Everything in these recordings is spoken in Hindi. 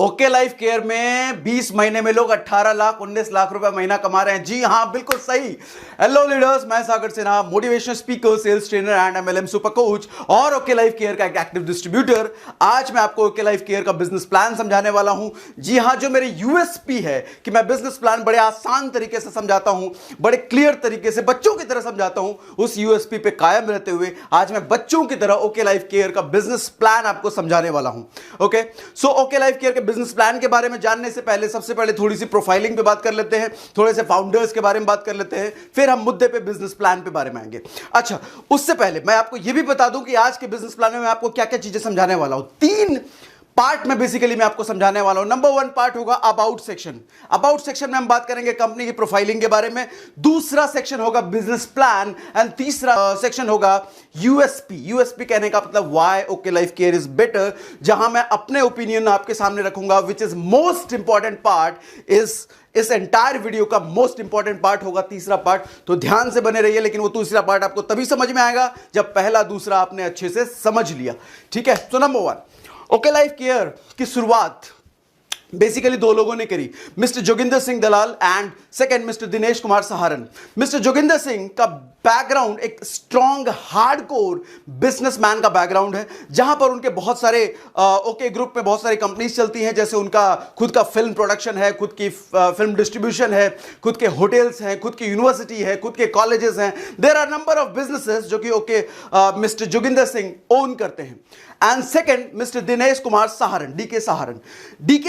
ओके लाइफ केयर में 20 महीने में लोग 18 लाख 19 लाख रुपए महीना कमा रहे हैं। जी हां, बिल्कुल सही। हेलो लीडर्स, मैं Sagar Sinha, motivational speaker, sales trainer and MLM super coach और ओके लाइफ केयर का एक एक्टिव डिस्ट्रीब्यूटर। आज मैं आपको ओके लाइफ केयर का बिजनेस प्लान समझाने वाला हूं। जी हां, जो मेरे यूएसपी है कि मैं बिजनेस प्लान बड़े आसान तरीके से समझाता हूं, बड़े क्लियर तरीके से बच्चों की तरह समझाता हूं, उस यूएसपी पे कायम रहते हुए आज मैं बच्चों की तरह ओके लाइफ केयर का बिजनेस प्लान आपको समझाने वाला हूं। Okay, so okay Life care के बिजनेस प्लान के बारे में जानने से पहले सबसे पहले थोड़ी सी प्रोफाइलिंग पे बात कर लेते हैं, थोड़े से फाउंडर्स के बारे में बात कर लेते हैं, फिर हम मुद्दे पे बिजनेस प्लान पे बारे में आएंगे। अच्छा, उससे पहले मैं आपको यह भी बता दूं कि आज के बिजनेस प्लान में मैं आपको क्या क्या चीजें समझाने वाला हूं। 3 पार्ट में बेसिकली मैं आपको समझाने वाला हूं। नंबर 1 पार्ट होगा अबाउट सेक्शन। अबाउट सेक्शन में हम बात करेंगे कंपनी की प्रोफाइलिंग के बारे में। दूसरा सेक्शन होगा बिजनेस प्लान एंड तीसरा सेक्शन होगा यूएसपी। यूएसपी कहने का मतलब why okay Life Care is better, जहां मैं अपने ओपिनियन आपके सामने रखूंगा, which is most important part इस एंटायर वीडियो का मोस्ट इंपॉर्टेंट पार्ट होगा तीसरा पार्ट। तो ध्यान से बने रहिए, लेकिन वो दूसरा पार्ट आपको तभी समझ में आएगा जब पहला दूसरा आपने अच्छे से समझ लिया। ठीक है, तो नंबर 1, ओके लाइफ केयर की शुरुआत बेसिकली 2 लोगों ने करी, mister Joginder Singh Dalal and second mister Dinesh Kumar Saharan. Mister Joginder Singh का बैकग्राउंड एक स्ट्रॉन्ग हार्डकोर बिजनेसमैन का बैकग्राउंड है, जहां पर उनके बहुत सारे ओके ग्रुप में बहुत सारी कंपनीज चलती हैं, जैसे उनका खुद का फिल्म प्रोडक्शन है, खुद की फिल्म डिस्ट्रीब्यूशन है, खुद के होटल्स हैं, खुद की यूनिवर्सिटी है, खुद के कॉलेजेस हैं। There are number of businesses जो कि okay mister Joginder Singh own करते हैं। And second mister Dinesh Kumar Saharan, DK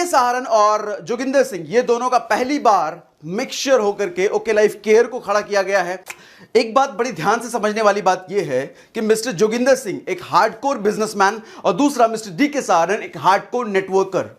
Saharan और जोगिंदर सिंह, ये दोनों का पहली बार मिक्सचर होकर के ओके लाइफ केयर को खड़ा किया गया है। एक बात बड़ी ध्यान से समझने वाली बात यह है कि मिस्टर जोगिंदर सिंह एक हार्डकोर बिजनेसमैन और दूसरा मिस्टर डीके सहारन एक हार्डकोर नेटवर्कर।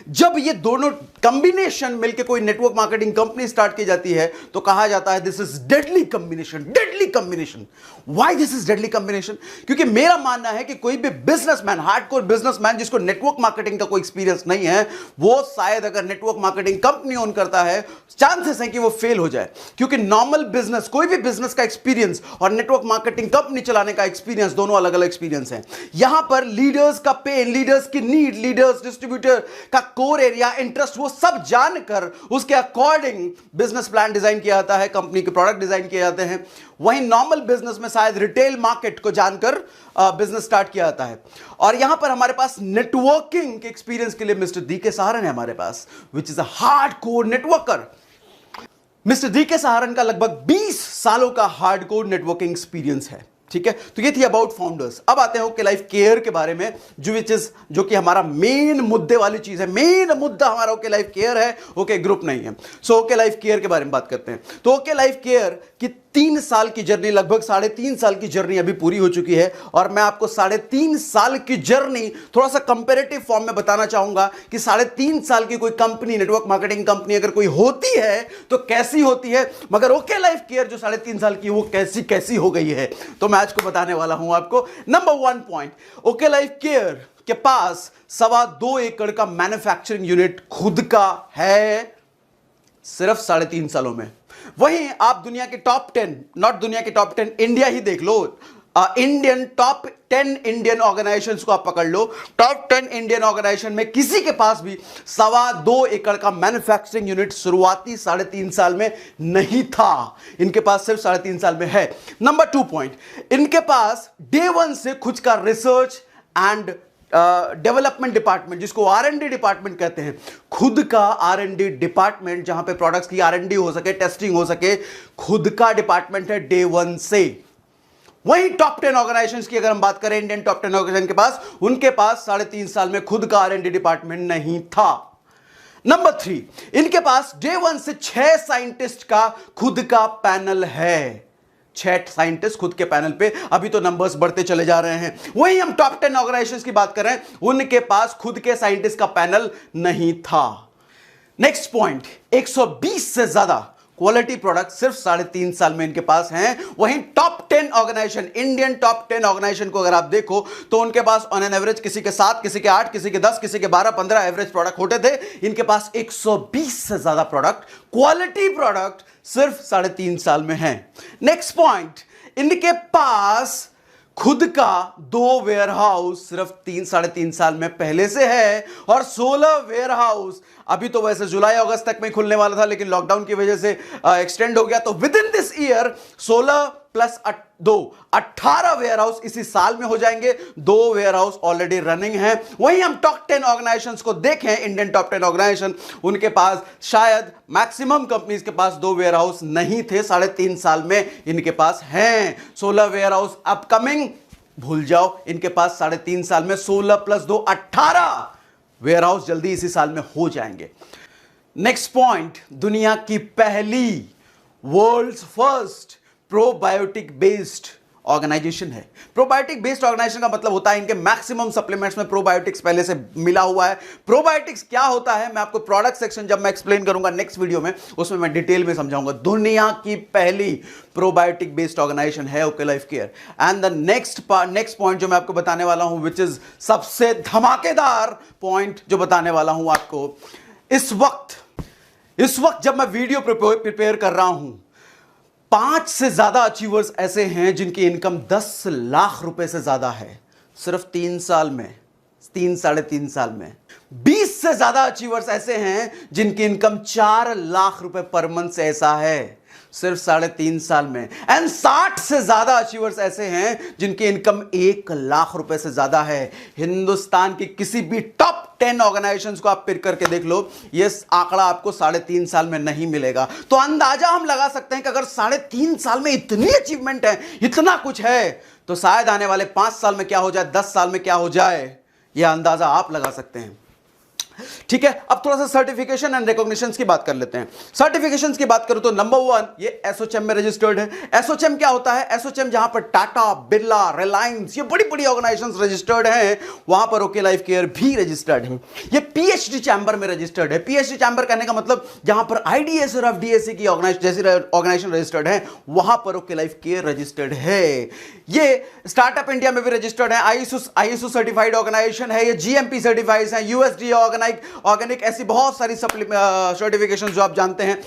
जब ये दोनों कॉम्बिनेशन मिलकर कोई नेटवर्क मार्केटिंग कंपनी स्टार्ट की जाती है तो कहा जाता है this is deadly combination. Why this is deadly combination? क्योंकि मेरा मानना है कि कोई भी बिजनेसमैन, हार्डकोर बिजनेसमैन जिसको नेटवर्क मार्केटिंग का कोई एक्सपीरियंस नहीं है, वो शायद अगर नेटवर्क मार्केटिंग कंपनी ओन करता है, चांसेस हैं कि वो फेल हो जाए। क्योंकि नॉर्मल बिजनेस, कोई भी बिजनेस का एक्सपीरियंस और नेटवर्क मार्केटिंग कंपनी चलाने का एक्सपीरियंस दोनों अलग अलग एक्सपीरियंस हैं। यहां पर लीडर्स का पेन, लीडर्स की नीड, लीडर्स डिस्ट्रीब्यूटर का कोर एरिया, इंटरेस्ट, वो सब जानकर उसके अकॉर्डिंग बिजनेस प्लान डिजाइन किया जाता है, कंपनी के प्रोडक्ट डिजाइन किए जाते हैं। वहीं नॉर्मल बिजनेस में शायद रिटेल मार्केट को जानकर बिजनेस स्टार्ट किया जाता है। और यहां पर हमारे पास नेटवर्किंग के एक्सपीरियंस के लिए मिस्टर डीके सहारन है हमारे पास, which is a hardcore networker. Mister DK Saharan का लगभग 20 सालों का हार्डकोर नेटवर्किंग एक्सपीरियंस है। ठीक है, तो ये थी अबाउट फाउंडर्स। अब आते हैं ओके लाइफ केयर के बारे में, जो कि हमारा मेन मुद्दे वाली चीज है। मेन मुद्दा हमारा ओके लाइफ केयर है, ओके ग्रुप नहीं है। सो ओके लाइफ केयर के बारे में बात करते हैं। तो ओके लाइफ केयर की 3 साल की जर्नी, लगभग 3.5 साल की जर्नी अभी पूरी हो चुकी है। और मैं आपको 3.5 साल की जर्नी थोड़ा सा कंपेरेटिव फॉर्म में बताना चाहूंगा कि 3.5 साल की कोई कंपनी, नेटवर्क मार्केटिंग कंपनी अगर कोई होती है तो कैसी होती है, मगर ओके लाइफ केयर जो 3.5 साल की, वो कैसी हो गई है, तो मैं आज को बताने वाला हूं आपको। Number 1 point, okay Life care के पास 2.25 एकड़ का मैन्युफैक्चरिंग यूनिट खुद का है, सिर्फ 3.5 सालों में। वहीं आप दुनिया के टॉप 10, नॉट दुनिया के टॉप 10, इंडिया ही देख लो, इंडियन टॉप 10 इंडियन ऑर्गेनाइजेशंस को आप पकड़ लो, टॉप 10 इंडियन ऑर्गेनाइजेशन में किसी के पास भी 2.25 एकड़ का मैन्युफैक्चरिंग यूनिट शुरुआती 3.5 साल में नहीं था। इनके पास सिर्फ 3.5 साल में है। नंबर 2 पॉइंट, इनके पास डे 1 से खुद का रिसर्च एंड डेवलपमेंट डिपार्टमेंट, जिसको R&D डिपार्टमेंट कहते हैं, खुद का R&D डिपार्टमेंट, जहां पे प्रोडक्ट्स की R&D हो सके, टेस्टिंग हो सके, खुद का डिपार्टमेंट है डे 1 से। वहीं टॉप 10 ऑर्गेनाइजेशंस की अगर हम बात करें, इंडियन टॉप 10 ऑर्गेनाइजेशन के पास, उनके पास 3.5 साल में खुद का R&D डिपार्टमेंट नहीं था। नंबर 3, इनके पास डे 1 से 6 साइंटिस्ट का खुद का पैनल है। 6 साइंटिस्ट खुद के पैनल पे, अभी तो नंबर्स बढ़ते चले जा रहे हैं। वहीं हम टॉप 10 ऑर्गेनाइजेशंस की बात करें, उनके पास खुद के साइंटिस्ट का पैनल नहीं था। नेक्स्ट पॉइंट, 120 से ज्यादा क्वालिटी प्रोडक्ट सिर्फ 3.5 साल में इनके पास हैं। वहीं top 10 organization, Indian top 10 organization को अगर आप देखो तो उनके पास ऑन एन एवरेज किसी के 7, किसी के 8, किसी के 10, किसी के 12, 15 एवरेज प्रोडक्ट होते थे। इनके पास 120 से ज्यादा प्रोडक्ट, क्वालिटी प्रोडक्ट सिर्फ 3.5 साल में है। नेक्स्ट पॉइंट, इनके पास खुद का 2 वेयर हाउस सिर्फ 3-3.5 साल में पहले से है, और 16 वेयर हाउस अभी तो वैसे जुलाई अगस्त तक में खुलने वाला था, लेकिन लॉकडाउन की वजह से एक्सटेंड हो गया। तो within this year 16 plus 2 18 warehouse इसी साल में हो जाएंगे। 2 वेयर हाउस ऑलरेडी रनिंग है। वहीं हम टॉप 10 ऑर्गेनाइजेशंस को देखें, इंडियन टॉप 10 ऑर्गेनाइजेशन, उनके पास शायद मैक्सिमम कंपनीज के पास 2 वेयर हाउस नहीं थे, 3.5 साल में इनके पास हैं 16 वेयर हाउस अपकमिंग। भूल जाओ, इनके पास 3.5 साल में 16 प्लस 2 18 वेयर हाउस जल्दी इसी साल में हो जाएंगे। नेक्स्ट पॉइंट, दुनिया की पहली world's first probiotic based organization है। प्रोबायोटिक बेस्ड ऑर्गेनाइजेशन का मतलब होता है इनके मैक्सिमम सप्लीमेंट्स में प्रोबायोटिक्स पहले से मिला हुआ है। प्रोबायोटिक्स क्या होता है मैं आपको प्रोडक्ट सेक्शन जब मैं एक्सप्लेन करूंगा नेक्स्ट वीडियो में, उसमें मैं डिटेल में समझाऊंगा। दुनिया की पहली प्रोबायोटिक बेस्ड ऑर्गेनाइजेशन है okay Life care. And the next point जो मैं आपको बताने वाला हूं, विच इज सबसे धमाकेदार पॉइंट जो बताने वाला हूं आपको, इस वक्त जब मैं वीडियो प्रिपेयर कर रहा हूं, 5 से ज्यादा अचीवर्स ऐसे हैं जिनकी इनकम 10 लाख रुपए से ज्यादा है सिर्फ 3 साल में, 3-3.5 साल में। 20 से ज्यादा अचीवर्स ऐसे हैं जिनकी इनकम 4 लाख रुपए पर मंथ से ऐसा है सिर्फ 3.5 साल में। एंड 60 से ज्यादा अचीवर्स ऐसे हैं जिनकी इनकम 1 लाख रुपए से ज्यादा है। हिंदुस्तान की किसी भी टॉप 10 ऑर्गेनाइजेशंस को आप पिक करके देख लो, ये आंकड़ा आपको 3.5 साल में नहीं मिलेगा। तो अंदाजा हम लगा सकते हैं कि अगर 3.5 साल में इतनी अचीवमेंट है, इतना कुछ है, तो शायद आने वाले 5 साल में क्या हो जाए, 10 साल में क्या हो जाए, यह अंदाजा आप लगा सकते हैं। ठीक है, अब थोड़ा सा सर्टिफिकेशन एंड रिकॉग्निशंस की बात कर लेते हैं। सर्टिफिकेशंस की बात करूं तो नंबर 1 ये एसोचैम में रजिस्टर्ड है। एसोचैम क्या होता है? एसोचैम जहां पर टाटा, बिरला, रिलायंस, ये बड़ी बड़ी ऑर्गेनाइजेशंस रजिस्टर्ड हैं, वहां पर ओके लाइफ केयर भी रजिस्टर्ड है। ये पीएचडी चैम्बर में रजिस्टर्ड है। पीएचडी चैम्बर कहने का मतलब जहां पर आईडीएस और एफडीएसी की ऑर्गेनाइजेशन रजिस्टर्ड है, वहां पर ओके लाइफ केयर रजिस्टर्ड है। ये स्टार्टअप इंडिया में भी रजिस्टर्ड है, आईएसओ सर्टिफाइड ऑर्गेनाइजेशन है, ये जीएमपी सर्टिफाइड है, यूएसडीए ऑर्गेनिक, ऐसी बहुत सारी सर्टिफिकेशन जो आप जानते हैं,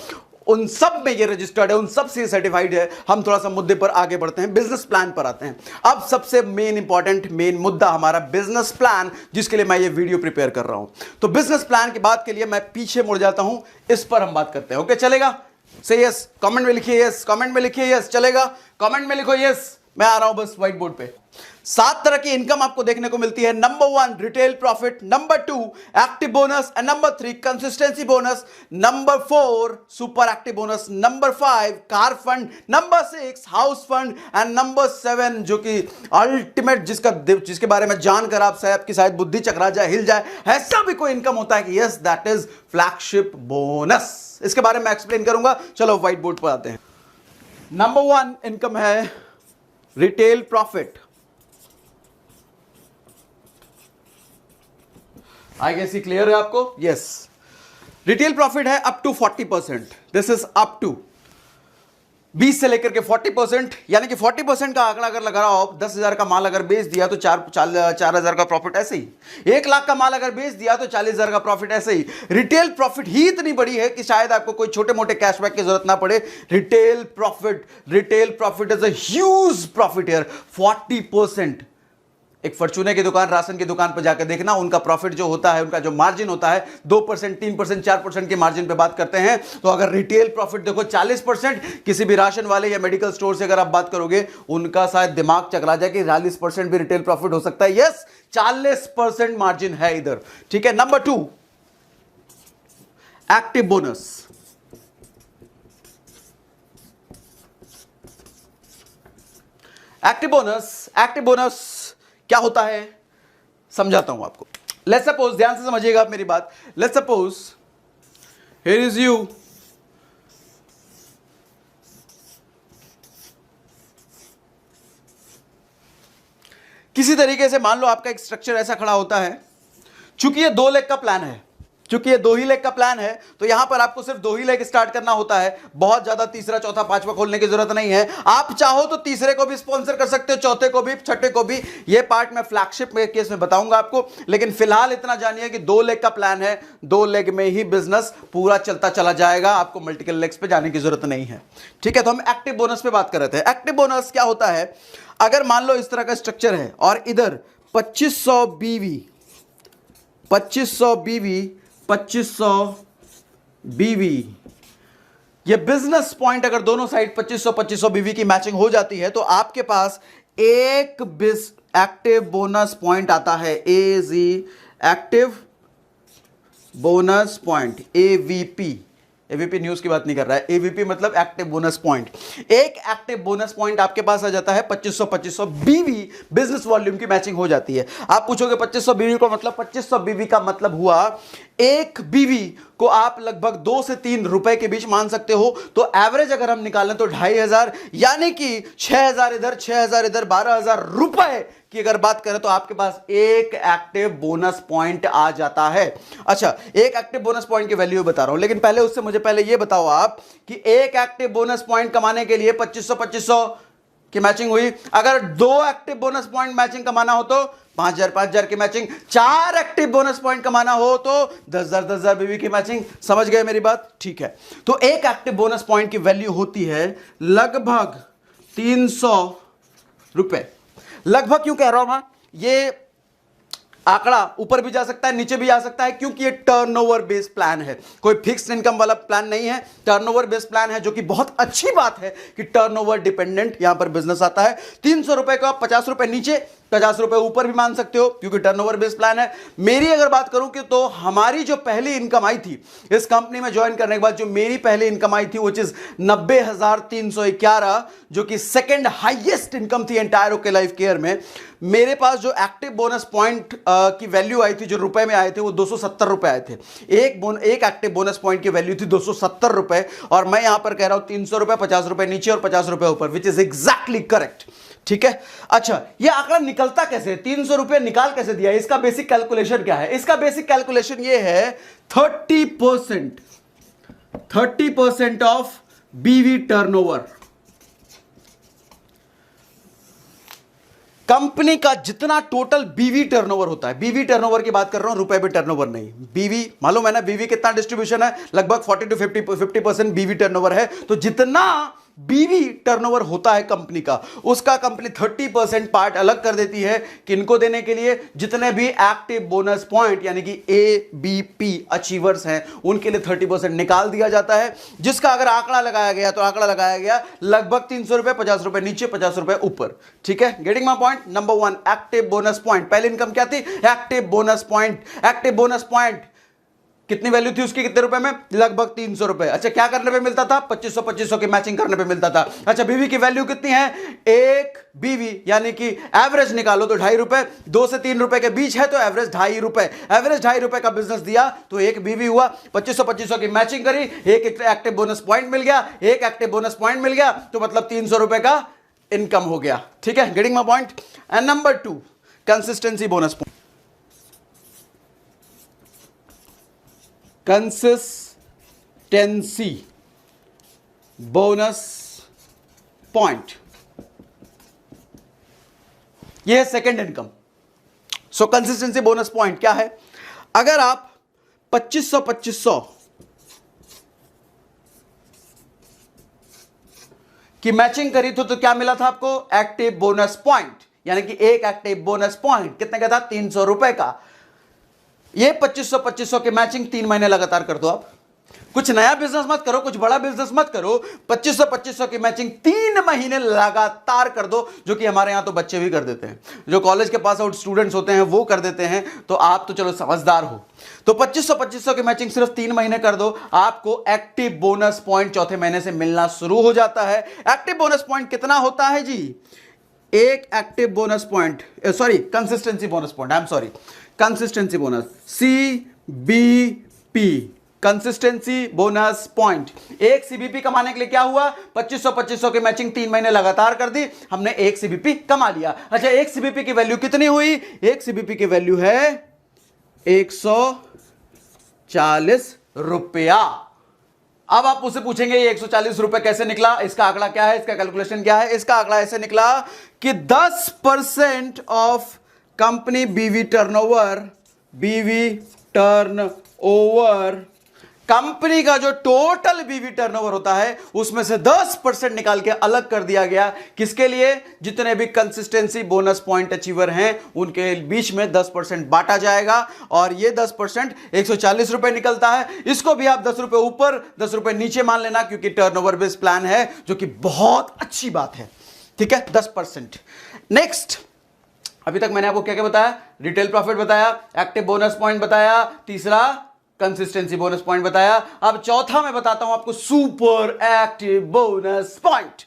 उन सब में ये रजिस्टर्ड है, उन सब से सर्टिफाइड है। हम थोड़ा सा मुद्दे पर आगे बढ़ते हैं, बिजनेस प्लान पर आते हैं। अब सबसे मेन मुद्दा हमारा बिजनेस प्लान, जिसके लिए मैं ये वीडियो प्रिपेयर कर रहा हूं। तो बिजनेस प्लान की बात के लिए मैं पीछे मुड़ जाता हूं, इस पर हम बात करते हैं। ओके, चलेगा? से यस, कमेंट में लिखिए यस, कमेंट में लिखिए यस, चलेगा? कमेंट में लिखो यस, मैं आ रहा हूं बस व्हाइट बोर्ड पे। 7 तरह की इनकम आपको देखने को मिलती है। Number 1 retail profit, number 2 active bonus, and number 3 consistency bonus, number 4 super active bonus, number 5 car fund, number 6 house fund, and number 7 जो कि अल्टीमेट, जिसके बारे में जानकर आप की शायद बुद्धि चकरा जाए, हिल जाए, ऐसा भी कोई इनकम होता है कि yes, that is flagship bonus. इसके बारे में एक्सप्लेन करूंगा। चलो व्हाइट बोर्ड पर आते हैं। नंबर 1 इनकम है रिटेल प्रॉफिट। आई गेस ये क्लियर है आपको? यस, रिटेल प्रॉफिट है up to 40%। This is up to 20 से लेकर के 40%, यानी कि 40% का आंकड़ा अगर लगा रहा हो, 10,000 का माल अगर बेच दिया तो 4,000 का प्रॉफिट ऐसे ही, 1 लाख का माल अगर बेच दिया तो 40,000 का प्रॉफिट ऐसे ही। रिटेल प्रॉफिट ही इतनी बड़ी है कि शायद आपको कोई छोटे मोटे कैशबैक की जरूरत ना पड़े। Retail profit is a huge profit here, 40%। एक फॉर्च्यूनर की दुकान, राशन की दुकान पर जाकर देखना, उनका प्रॉफिट जो होता है, उनका जो मार्जिन होता है, 2%, 3%, 4% के मार्जिन पे बात करते हैं। तो अगर रिटेल प्रॉफिट देखो 40%, किसी भी राशन वाले या मेडिकल स्टोर से अगर आप बात करोगे, उनका शायद दिमाग चकरा जाए कि 40% भी रिटेल प्रॉफिट हो सकता है। यस, 40% मार्जिन है इधर। ठीक है, number 2 active bonus. Active bonus क्या होता है समझाता हूं आपको। लेट्स सपोज, ध्यान से समझिएगा आप मेरी बात। Let's suppose here is you, किसी तरीके से मान लो आपका एक स्ट्रक्चर ऐसा खड़ा होता है, चूंकि ये 2 लेग का प्लान है, क्योंकि ये 2 ही लेग का प्लान है तो यहां पर आपको सिर्फ 2 ही लेग स्टार्ट करना होता है, बहुत ज्यादा तीसरा चौथा पांचवा खोलने की जरूरत नहीं है। आप चाहो तो तीसरे को भी स्पॉन्सर कर सकते हो, चौथे को भी, छठे को भी। ये पार्ट मैं फ्लैगशिप में केस में बताऊंगा आपको, लेकिन फिलहाल इतना जानिए कि 2 लेग का प्लान है, 2 लेग में ही बिजनेस पूरा चलता चला जाएगा, आपको मल्टीपल लेग्स पे जाने की जरूरत नहीं है। ठीक है, तो हम एक्टिव बोनस पे बात कर रहे थे। एक्टिव बोनस क्या होता है, अगर मान लो इस तरह का स्ट्रक्चर है और इधर 2500 बीवी 2500 ये बिजनेस पॉइंट, अगर दोनों साइड 2500 बीवी की मैचिंग हो जाती है तो आपके पास एक एक्टिव बोनस पॉइंट आता है, एजी active bonus point, ABP. ABP news की बात नहीं कर रहा है, एवीपी मतलब एक्टिव बोनस पॉइंट। एक एक्टिव बोनस पॉइंट आपके पास आ जाता है 2500 बीवी, बिजनेस वॉल्यूम की मैचिंग हो जाती है। आप पूछोगे 2500 बीवी का मतलब, 2500 बीवी का मतलब हुआ एक बीवी को आप लगभग 2 से 3 रुपए के बीच मान सकते हो। तो एवरेज अगर हम निकालें तो 2500, यानी कि 6000 इधर 6000 इधर, 12000 रुपए की अगर बात करें तो आपके पास एक एक्टिव बोनस पॉइंट आ जाता है। अच्छा, एक एक्टिव बोनस पॉइंट की वैल्यू बता रहा हूं, लेकिन पहले उससे मुझे पहले यह बताओ आप कि एक एक्टिव बोनस पॉइंट कमाने के लिए 2500 की मैचिंग हुई। अगर 2 एक्टिव बोनस पॉइंट मैचिंग कमाना हो तो 5000 की मैचिंग, 4 एक्टिव बोनस पॉइंट कमाना हो तो 10,000 बीवी की मैचिंग। समझ गए मेरी बात? ठीक है, तो एक एक्टिव बोनस पॉइंट की वैल्यू होती है लगभग 300 रुपए। लगभग क्यों कह रहा हूं मैं, ये आंकड़ा ऊपर भी जा सकता है, नीचे भी आ सकता है, क्योंकि ये टर्नओवर बेस्ड प्लान है, कोई फिक्स्ड इनकम वाला प्लान नहीं है, टर्नओवर बेस्ड प्लान है, जो कि बहुत अच्छी बात है कि टर्नओवर डिपेंडेंट यहां पर बिजनेस आता है। 300 रुपए को आप 50 रुपए नीचे, 50 रुपए ऊपर भी मान सकते हो, क्योंकि टर्नओवर बेस्ड प्लान है। मेरी अगर बात करूं कि तो हमारी जो पहली इनकम आई थी इस कंपनी में ज्वाइन करने के बाद, जो मेरी पहली इनकम आई थी वो चीज 90,311, जो कि सेकंड हाईएस्ट इनकम थी एंटायर ओके लाइफ केयर में। मेरे पास जो एक्टिव बोनस पॉइंट की वैल्यू आई थी, जो रुपए में आए थे, वो 270 रुपए आए थे। एक एक्टिव बोनस पॉइंट की वैल्यू थी 270 रुपए, और मैं यहां पर कह रहा हूं 300 रुपए, 50 रुपए नीचे और 50 रुपए ऊपर, विच इज एग्जैक्टली करेक्ट। ठीक है, अच्छा, यह आंकड़ा निकलता कैसे, 300 रुपए निकाल कैसे दिया, इसका बेसिक कैलकुलेशन क्या है? इसका बेसिक कैलकुलेशन यह है 30% ऑफ बीवी टर्नओवर। कंपनी का जितना टोटल बीवी टर्नओवर होता है, बीवी टर्नओवर की बात कर रहा हूं, रुपए पे टर्नओवर नहीं। बीवी मालूम है ना, बीवी कितना डिस्ट्रीब्यूशन है, लगभग 40 to 50% बीवी टर्नओवर है। तो जितना बीवी टर्नओवर होता है कंपनी का, उसका कंपनी 30% पार्ट अलग कर देती है किनको देने के लिए, जितने भी एक्टिव बोनस पॉइंट यानी कि एबीपी अचीवर्स हैं उनके लिए 30% निकाल दिया जाता है। जिसका अगर आंकड़ा लगाया गया तो आंकड़ा लगाया गया लगभग 300 रुपए, 50 रुपए नीचे, 50 रुपए ऊपर। ठीक है, getting my point? Number 1 active bonus point. पहली इनकम क्या थी? Active bonus point. Active bonus point कितनी वैल्यू थी उसकी, कितने रुपए में? लगभग 300 रुपए। अच्छा, क्या करने पे मिलता था? 2500 की मैचिंग करने पे मिलता था। अच्छा, बीवी की वैल्यू कितनी है? एक बीवी यानी कि एवरेज निकालो तो 2.5 रुपए, 2 से 3 रुपए के बीच है तो एवरेज 2.5 रुपए। एवरेज 2.5 रुपए का बिजनेस दिया तो एक बीवी हुआ, 2500 की मैचिंग करी, एक एक्टिव बोनस पॉइंट मिल गया, एक एक्टिव बोनस पॉइंट मिल गया तो मतलब 300 रुपए का इनकम हो गया। ठीक है, getting my point? And number 2 consistency bonus point. Consistency bonus point, यह है सेकेंड इनकम। सो कंसिस्टेंसी बोनस पॉइंट क्या है? अगर आप 2500 की मैचिंग करी तो क्या मिला था आपको? एक्टिव बोनस पॉइंट, यानी कि एक एक्टिव बोनस पॉइंट कितने का था? 300 रुपए का। ये 2500 की मैचिंग 3 महीने लगातार कर दो। आप कुछ नया बिजनेस मत करो, कुछ बड़ा बिजनेस मत करो, 2500 की मैचिंग 3 महीने लगातार कर दो, जो कि हमारे यहां तो बच्चे भी कर देते हैं, जो कॉलेज के पास आउट स्टूडेंट्स होते हैं वो कर देते हैं। तो आप तो चलो समझदार हो, तो 2500 की मैचिंग सिर्फ 3 महीने कर दो, आपको एक्टिव बोनस पॉइंट चौथे महीने से मिलना शुरू हो जाता है। एक्टिव बोनस पॉइंट कितना होता है जी? एक active bonus point, sorry consistency bonus point, I am sorry, consistency bonus, CBP, consistency bonus point. एक सीबीपी कमाने के लिए क्या हुआ? 2500 की मैचिंग 3 महीने लगातार कर दी, हमने एक सीबीपी कमा लिया। अच्छा, एक सीबीपी की वैल्यू कितनी हुई? एक सीबीपी की वैल्यू है 100 रुपया। अब आप मुझसे पूछेंगे ये 140 रुपए कैसे निकला, इसका आंकड़ा क्या है, इसका कैलकुलेशन क्या है। इसका आंकड़ा ऐसे निकला कि 10% ऑफ कंपनी बीवी टर्नओवर, कंपनी का जो टोटल बीवी टर्नओवर होता है उसमें से 10% निकाल के अलग कर दिया गया। किसके लिए? जितने भी कंसिस्टेंसी बोनस पॉइंट अचीवर हैं उनके बीच में 10% बांटा जाएगा। और ये 10% 140 रुपए निकलता है। इसको भी आप 10 रुपए ऊपर 10 रुपए नीचे मान लेना, क्योंकि टर्नओवर बेस्ड प्लान है, जो कि बहुत अच्छी बात है। ठीक है, 10%। नेक्स्ट, अभी तक मैंने आपको क्या क्या बताया? रिटेल प्रॉफिट बताया, एक्टिव बोनस पॉइंट बताया, तीसरा कंसिस्टेंसी बोनस पॉइंट बताया। अब चौथा मैं बताता हूं आपको super active bonus point.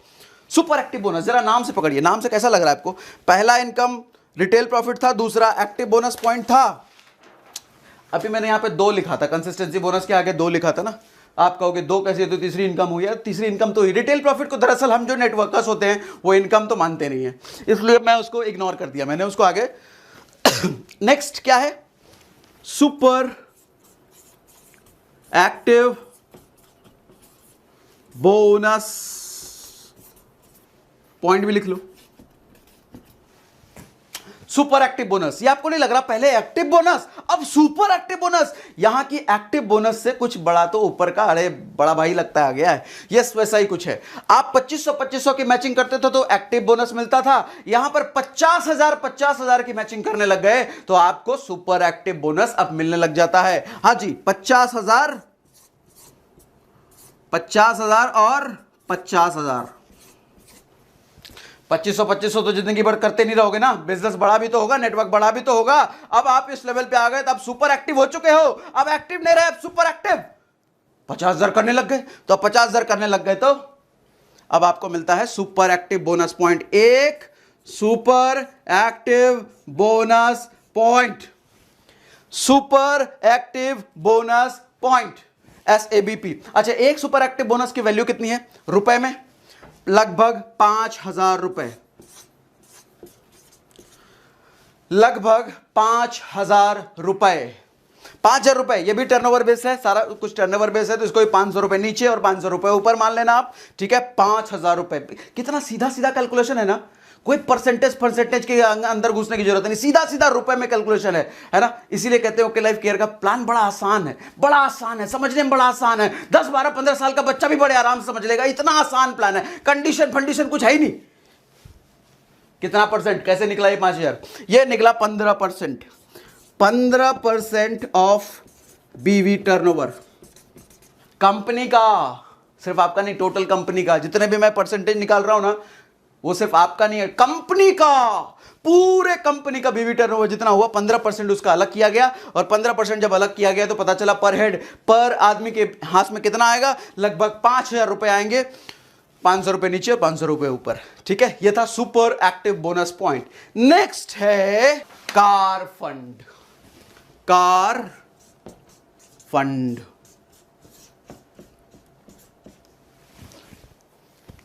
Super active bonus, जरा नाम से पकड़िए, नाम से कैसा लग रहा है आपको? पहला इनकम रिटेल प्रॉफिट था, दूसरा एक्टिव बोनस पॉइंट था। अभी मैंने यहां पे 2 लिखा था, कंसिस्टेंसी बोनस के आगे 2 लिखा था ना। आप कहोगे 2 कैसे, तो तीसरी इनकम हुई है। तीसरी इनकम तो रिटेल प्रॉफिट को दरअसल हम जो नेटवर्कर्स होते हैं वो इनकम तो मानते नहीं है, इसलिए मैं उसको इग्नोर कर दिया, मैंने उसको आगे। नेक्स्ट क्या है? सुपर एक्टिव बोनस पॉइंट भी लिख लो। सुपर एक्टिव बोनस, ये आपको नहीं लग रहा पहले एक्टिव बोनस अब सुपर एक्टिव बोनस? यहां की एक्टिव बोनस से कुछ बड़ा तो ऊपर का, अरे बड़ा भाई लगता आ गया है। यस, वैसा ही कुछ है। आप 2500 की मैचिंग करते थे तो एक्टिव बोनस मिलता था। यहां पर 50,000 की मैचिंग करने लग गए तो आपको सुपर एक्टिव बोनस अब मिलने लग जाता है। हां जी, 50,000 और 50,000। 2500 तो जिंदगी भर करते नहीं रहोगे ना, बिजनेस बड़ा भी तो होगा, नेटवर्क बड़ा भी तो होगा। अब आप इस लेवल पे आ गए तो आप सुपर एक्टिव हो चुके हो। अब एक्टिव नहीं रहे, अब सुपर एक्टिव। 50,000 करने लग गए तो अब 50,000 करने लग गए तो अब आपको मिलता है सुपर एक्टिव बोनस पॉइंट। एक super active bonus point, super active bonus point, SABP। अच्छा, एक सुपर एक्टिव बोनस की वैल्यू कितनी है रुपए में? लगभग 5,000 रुपए, लगभग 5,000 रुपए। 5,000 रुपए, ये भी टर्नओवर बेस है, सारा कुछ टर्नओवर बेस है, तो इसको 500 रुपए नीचे और 500 रुपए ऊपर मान लेना आप। ठीक है, 5,000 रुपए। कितना सीधा सीधा कैलकुलेशन है ना, कोई परसेंटेज के अंदर घुसने की जरूरत नहीं, सीधा सीधा रुपए में कैलकुलेशन है ना। इसीलिए कहते हैं ओके लाइफ केयर का प्लान बड़ा आसान है, बड़ा आसान है समझने में, बड़ा आसान है। 10, 12, 15 साल का बच्चा भी बड़े आराम से समझ लेगा, इतना आसान प्लान है। कंडीशन फंडीशन कुछ है ही नहीं। कितना परसेंट, कैसे निकला ये 5,000? ये निकला 15%। 15% ऑफ बीवी टर्नओवर, कंपनी का, सिर्फ आपका नहीं, टोटल कंपनी का। जितने भी मैं परसेंटेज निकाल रहा हूं ना, वो सिर्फ आपका नहीं है, कंपनी का, पूरे कंपनी का बीवी टर्नओवर जितना हुआ 15% उसका अलग किया गया। और 15% जब अलग किया गया तो पता चला पर हेड, पर आदमी के हाथ में कितना आएगा? लगभग 5,000 रुपए आएंगे। 500 रुपए नीचे और 500 रुपए ऊपर। ठीक है, यह था super active bonus point. Next है car fund. Car fund,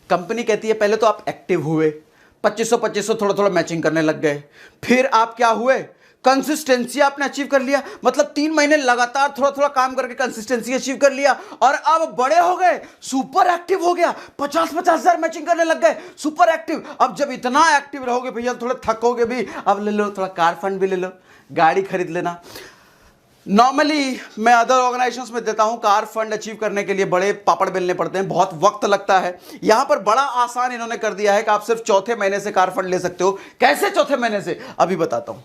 company कहती है पहले तो आप एक्टिव हुए, 2500 थोड़ा थोड़ा मैचिंग करने लग गए, फिर आप क्या हुए? कंसिस्टेंसी आपने अचीव कर लिया, मतलब 3 महीने लगातार थोड़ा थोड़ा काम करके कंसिस्टेंसी अचीव कर लिया, और अब बड़े हो गए, सुपर एक्टिव हो गया, 50,000 मैचिंग करने लग गए, सुपर एक्टिव। अब जब इतना एक्टिव रहोगे भैया, थोड़ा थकोगे भी, अब ले लो थोड़ा कार फंड भी ले लो, गाड़ी खरीद लेना। नॉर्मली मैं अदर ऑर्गेनाइजेशंस में देता हूं, कार फंड अचीव करने के लिए बड़े पापड़ बेलने पड़ते हैं, बहुत वक्त लगता है। यहां पर बड़ा आसान इन्होंने कर दिया है कि आप सिर्फ चौथे महीने से कार फंड ले सकते हो। कैसे चौथे महीने से? अभी बताता हूं।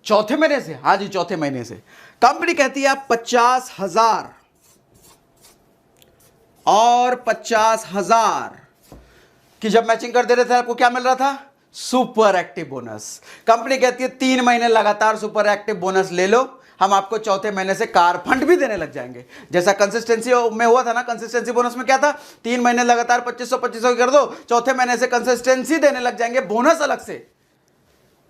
चौथे महीने से, हाँ जी, चौथे महीने से। कंपनी कहती है आप 50,000 और 50,000 की जब मैचिंग कर दे रहे थे, आपको क्या मिल रहा था? Super active bonus. कंपनी कहती है 3 महीने लगातार सुपर एक्टिव बोनस ले लो, हम आपको चौथे महीने से कार फंड भी देने लग जाएंगे। जैसा कंसिस्टेंसी में हुआ था ना, कंसिस्टेंसी बोनस में क्या था? 3 महीने लगातार 2500 कर दो, चौथे महीने से कंसिस्टेंसी देने लग जाएंगे, बोनस अलग से।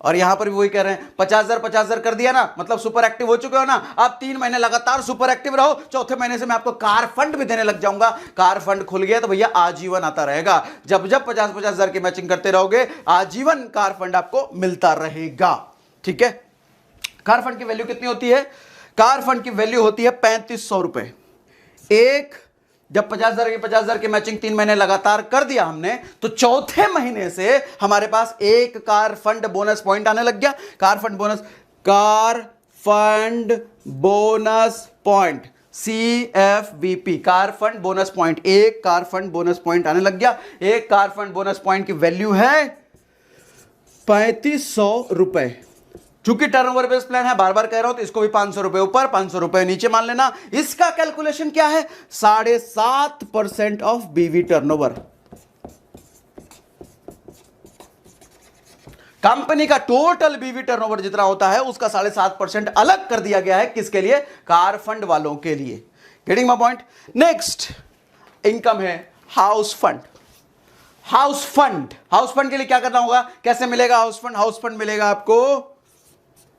और यहां पर भी वही कह रहे हैं, 50,000 कर दिया ना, मतलब सुपर एक्टिव हो चुके हो ना, आप 3 महीने लगातार सुपर एक्टिव रहो, चौथे महीने से मैं आपको कार फंड भी देने लग जाऊंगा। कार फंड खुल गया तो भैया आजीवन आता रहेगा, जब जब 50,000 की मैचिंग करते रहोगे, आजीवन कार फंड आपको मिलता रहेगा। ठीक है, कार फंड की वैल्यू कितनी होती है? कार फंड की वैल्यू होती है 3500 रुपए। एक जब 50,000 की मैचिंग 3 महीने लगातार कर दिया हमने, तो चौथे महीने से हमारे पास एक कार फंड बोनस पॉइंट आने लग गया। Car fund bonus point CFBP, car fund bonus point, एक कार फंड बोनस पॉइंट आने लग गया। एक कार फंड बोनस पॉइंट की वैल्यू है 3500 रुपए। चूंकि टर्नओवर बेस्ड प्लान है, बार बार कह रहा हूं, तो इसको भी 500 रुपए ऊपर 500 रुपए नीचे मान लेना। इसका कैलकुलेशन क्या है? 7.5% ऑफ बीवी टर्नओवर। कंपनी का टोटल बीवी टर्नओवर जितना होता है उसका 7.5% अलग कर दिया गया है। किसके लिए? कार फंड वालों के लिए। Getting my point? Next income है हाउस फंड। हाउस फंड के लिए क्या करना होगा? कैसे मिलेगा हाउस फंड? हाउस फंड मिलेगा आपको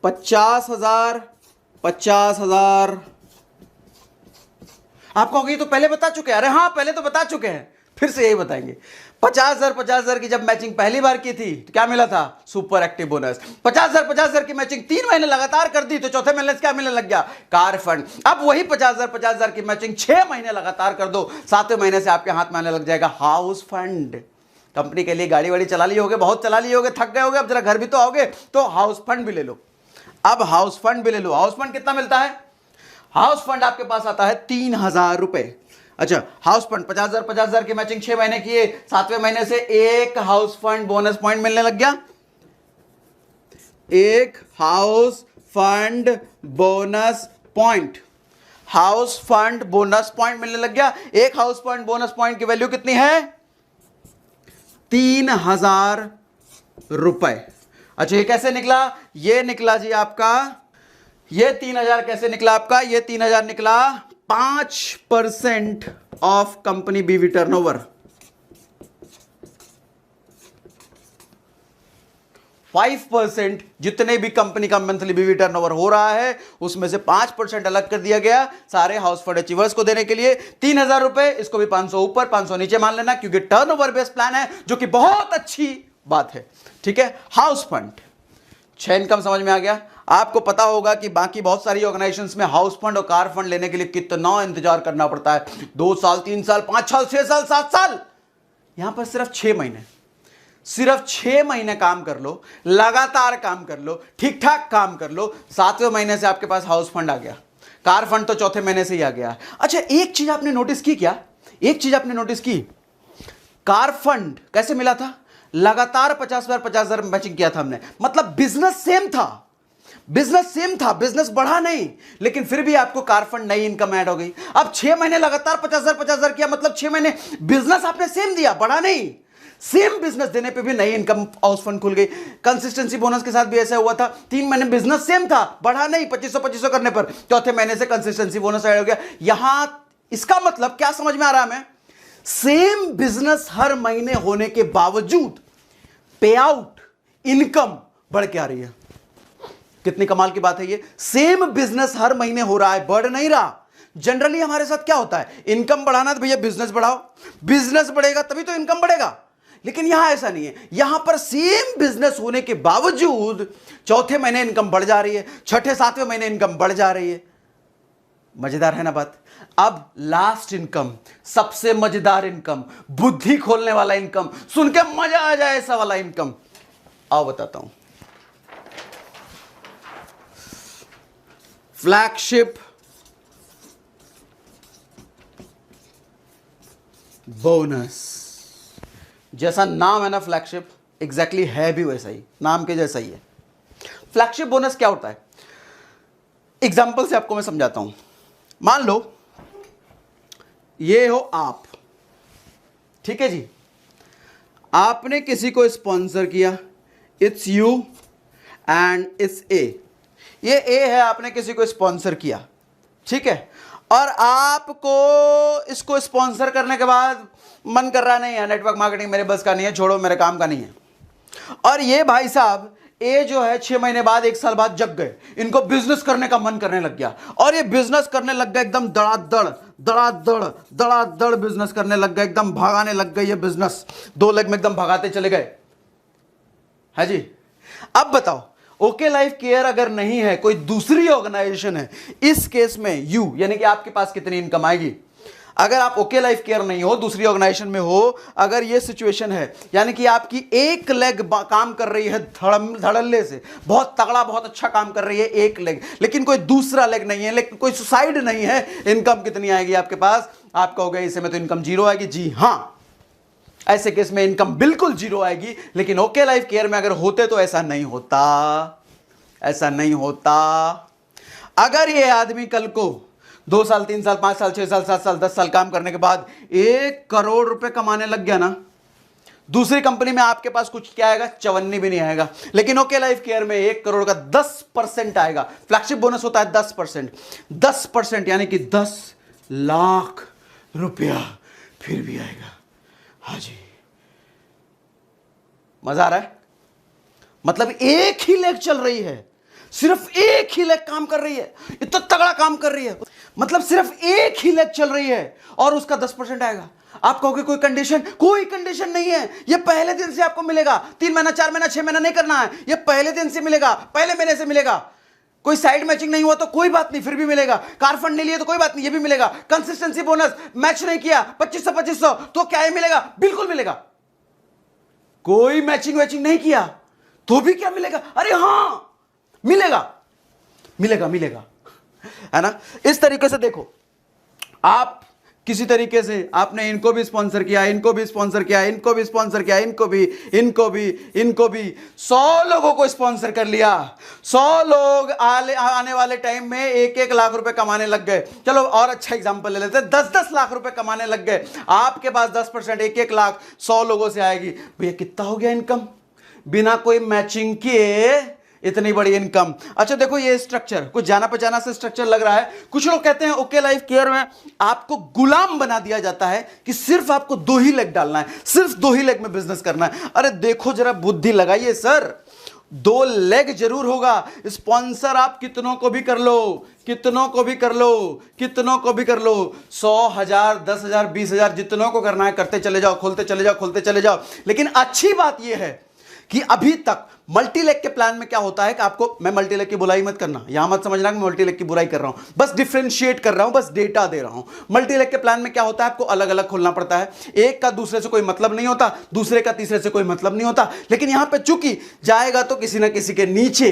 50,000। आपको ये तो पहले बता चुके हैं। अरे हाँ, पहले तो बता चुके हैं, फिर से यही बताएंगे। 50,000 की जब मैचिंग पहली बार की थी तो क्या मिला था? Super active bonus. 50,000 की मैचिंग 3 महीने लगातार कर दी तो चौथे महीने से क्या मिलने लग गया? Car fund. अब वही 50,000 की मैचिंग 6 महीने लगातार कर दो, 7वें महीने से आपके हाथ में आने लग जाएगा हाउस फंड। कंपनी के लिए गाड़ी वाड़ी चला लिए होगे, बहुत चला लिए होगे, थक गए होगे, अब जरा घर भी तो आओगे, तो हाउस फंड भी ले लो। अब हाउस फंड भी ले लो। हाउस फंड कितना मिलता है? हाउस फंड आपके पास आता है 3,000 रुपए। अच्छा, हाउस फंड 50,000 की मैचिंग 6 महीने किए, 7वें महीने से एक हाउस फंड बोनस पॉइंट मिलने लग गया। एक हाउस फंड बोनस पॉइंट मिलने लग गया। एक हाउस फंड बोनस पॉइंट की वैल्यू कितनी है? 3,000 रुपए। अच्छा, ये कैसे निकला? ये निकला जी आपका, ये 3,000 कैसे निकला आपका? ये 3,000 निकला 5% ऑफ कंपनी बीवी टर्नओवर। 5% जितने भी कंपनी का मंथली बीवी टर्नओवर हो रहा है उसमें से 5% अलग कर दिया गया सारे हाउस फंड अचीवर्स को देने के लिए। 3,000 रुपए, इसको भी 500 ऊपर 500 नीचे मान लेना, क्योंकि टर्नओवर बेस्ड प्लान है, जो कि बहुत अच्छी बात है। ठीक है, हाउस फंड 6 इनकम समझ में आ गया। आपको पता होगा कि बाकी बहुत सारी ऑर्गेनाइजेशंस में हाउस फंड और कार फंड लेने के लिए कितना इंतजार करना पड़ता है। 2 साल, 3 साल, 5 साल, 6 साल, 7 साल। यहां पर सिर्फ 6 महीने काम कर लो, लगातार काम कर लो, ठीक ठाक काम कर लो, 7वें महीने से आपके पास हाउस फंड आ गया। कार फंड तो चौथे महीने से ही आ गया। अच्छा, एक चीज आपने नोटिस की क्या? कार फंड कैसे मिला था? लगातार 50,000 मैचिंग किया था हमने, मतलब बिजनेस सेम था, बिजनेस बढ़ा नहीं, लेकिन फिर भी आपको कार फंड नई इनकम ऐड हो गई। अब 6 महीने लगातार 50,000 किया, मतलब 6 महीने बिजनेस आपने सेम दिया, बढ़ा नहीं। सेम बिजनेस देने पे भी नई इनकम हाउस फंड खुल गई। कंसिस्टेंसी बोनस के साथ भी ऐसा हुआ था, 3 महीने बिजनेस सेम था, बढ़ा नहीं, 2500 करने पर चौथे महीने से कंसिस्टेंसी बोनस ऐड हो गया। यहां इसका मतलब क्या समझ में आ रहा है हमें? सेम बिजनेस हर महीने होने के बावजूद पे आउट इनकम बढ़ के आ रही है। कितनी कमाल की बात है ये। सेम बिजनेस हर महीने हो रहा है, बढ़ नहीं रहा। जनरली हमारे साथ क्या होता है? इनकम बढ़ाना तो भैया बिजनेस बढ़ाओ, बिजनेस बढ़ेगा तभी तो इनकम बढ़ेगा। लेकिन यहां ऐसा नहीं है। यहां पर सेम बिजनेस होने के बावजूद चौथे महीने इनकम बढ़ जा रही है, छठे 7वें महीने इनकम बढ़ जा रही है। मजेदार है ना बात? अब लास्ट इनकम, सबसे मजेदार इनकम, बुद्धि खोलने वाला इनकम, सुन के मजा आ जाए ऐसा वाला इनकम, आओ बताता हूं। Flagship bonus. जैसा नाम है ना फ्लैगशिप, एग्जैक्टली है भी वैसा ही, नाम के जैसा ही है। फ्लैगशिप बोनस क्या होता है? एग्जाम्पल से आपको मैं समझाता हूं। मान लो ये हो आप, ठीक है जी, आपने किसी को स्पॉन्सर किया, it's you and it's a. ये ए है, आपने किसी को स्पॉन्सर किया, ठीक है, और आपको इसको स्पॉन्सर करने के बाद मन कर रहा नहीं है, नेटवर्क मार्केटिंग मेरे बस का नहीं है, छोड़ो, मेरे काम का नहीं है। और ये भाई साहब ए जो है 6 महीने बाद, 1 साल बाद जग गए, इनको बिजनेस करने का मन करने लग गया, और ये बिजनेस करने लग गए, एकदम धड़ाधड़ बिजनेस करने लग गए, एकदम भागाने लग गए। ये बिजनेस 2 लेग में एकदम भगाते चले गए, है जी। अब बताओ, ओके लाइफ केयर अगर नहीं है, कोई दूसरी ऑर्गेनाइजेशन है, इस केस में यू यानी कि आपके पास कितनी इनकम आएगी? अगर आप ओके लाइफ केयर नहीं हो, दूसरी ऑर्गेनाइजेशन में हो, अगर ये सिचुएशन है यानी कि आपकी एक लेग काम कर रही है धड़ल्ले से, बहुत तगड़ा बहुत अच्छा काम कर रही है एक लेग, लेकिन कोई दूसरा लेग नहीं है, लेकिन कोई सुसाइड नहीं है, इनकम कितनी आएगी आपके पास? आप कहोगे इसे में तो इनकम जीरो आएगी। जी हां, ऐसे केस में इनकम बिल्कुल जीरो आएगी, लेकिन ओके लाइफ केयर में अगर होते तो ऐसा नहीं होता, ऐसा नहीं होता। अगर ये आदमी कल को 2 साल 3 साल 5 साल 6 साल 7 साल 10 साल काम करने के बाद 1 करोड़ रुपए कमाने लग गया ना, दूसरी कंपनी में आपके पास कुछ क्या आएगा? चवन्नी भी नहीं आएगा। लेकिन ओके लाइफ केयर में 1 करोड़ का 10% आएगा। फ्लैगशिप बोनस होता है 10%, 10% यानी कि 10 लाख रुपया फिर भी आएगा। हाँ जी, मजा आ रहा है? मतलब एक ही लेग चल रही है, सिर्फ एक ही लेग काम कर रही है, इतना तगड़ा काम कर रही है, मतलब सिर्फ एक ही लेग चल रही है और उसका 10% आएगा। आप कहोगे कोई कंडीशन? कोई कंडीशन नहीं है, ये पहले दिन से आपको मिलेगा। 3 महीना 4 महीना 6 महीना नहीं करना है, ये पहले दिन से मिलेगा, पहले महीने से मिलेगा। कोई साइड मैचिंग नहीं हुआ तो कोई बात नहीं, फिर भी मिलेगा। कार फंड नहीं लिए तो कोई बात नहीं, ये भी मिलेगा। कंसिस्टेंसी बोनस मैच नहीं किया 2500 तो क्या है? मिलेगा, बिल्कुल मिलेगा। कोई मैचिंग वैचिंग नहीं किया तो भी क्या मिलेगा? अरे हां, मिलेगा मिलेगा मिलेगा, है ना? इस तरीके से देखो, आप किसी तरीके से आपने इनको भी स्पॉन्सर किया, इनको भी स्पॉन्सर किया, इनको भी स्पॉन्सर किया, इनको भी 100 लोगों को स्पॉन्सर कर लिया। 100 लोग आने वाले टाइम में 1-1 लाख रुपए कमाने लग गए। चलो और अच्छा एग्जांपल ले लेते हैं, 10-10 लाख रुपए कमाने लग गए। आपके पास 10% 1-1 लाख 100 लोगों से आएगी। भैया कितना हो गया इनकम? बिना कोई मैचिंग किए इतनी बड़ी इनकम। अच्छा देखो, ये स्ट्रक्चर कुछ जाना पहचाना से स्ट्रक्चर लग रहा है। कुछ लोग कहते हैं ओके लाइफ केयर में आपको गुलाम बना दिया जाता है कि सिर्फ आपको 2 ही लेग डालना है, सिर्फ 2 ही लेग में बिजनेस करना है। अरे देखो जरा, बुद्धि लगाइए सर, 2 लेग जरूर होगा। स्पॉन्सर आप कितनों को भी कर लो, कितनों को भी कर लो, कितनों को भी कर लो, 100,000 10,000 20,000 जितनों को करना है करते चले जाओ, खोलते चले जाओ, खोलते चले जाओ। लेकिन अच्छी बात यह है कि अभी तक मल्टीलेग के प्लान में क्या होता है कि आपको, मैं मल्टीलेग की बुराई मत करना, यहां मत समझना कि मैं मल्टीलेग की बुराई कर रहा हूं, बस डिफरेंशिएट कर रहा हूं, बस डेटा दे रहा हूं। मल्टीलेग के प्लान में क्या होता है, आपको अलग अलग खोलना पड़ता है, एक का दूसरे से कोई मतलब नहीं होता, दूसरे का तीसरे से कोई मतलब नहीं होता। लेकिन यहां पे चूंकि जाएगा तो किसी ना किसी के नीचे,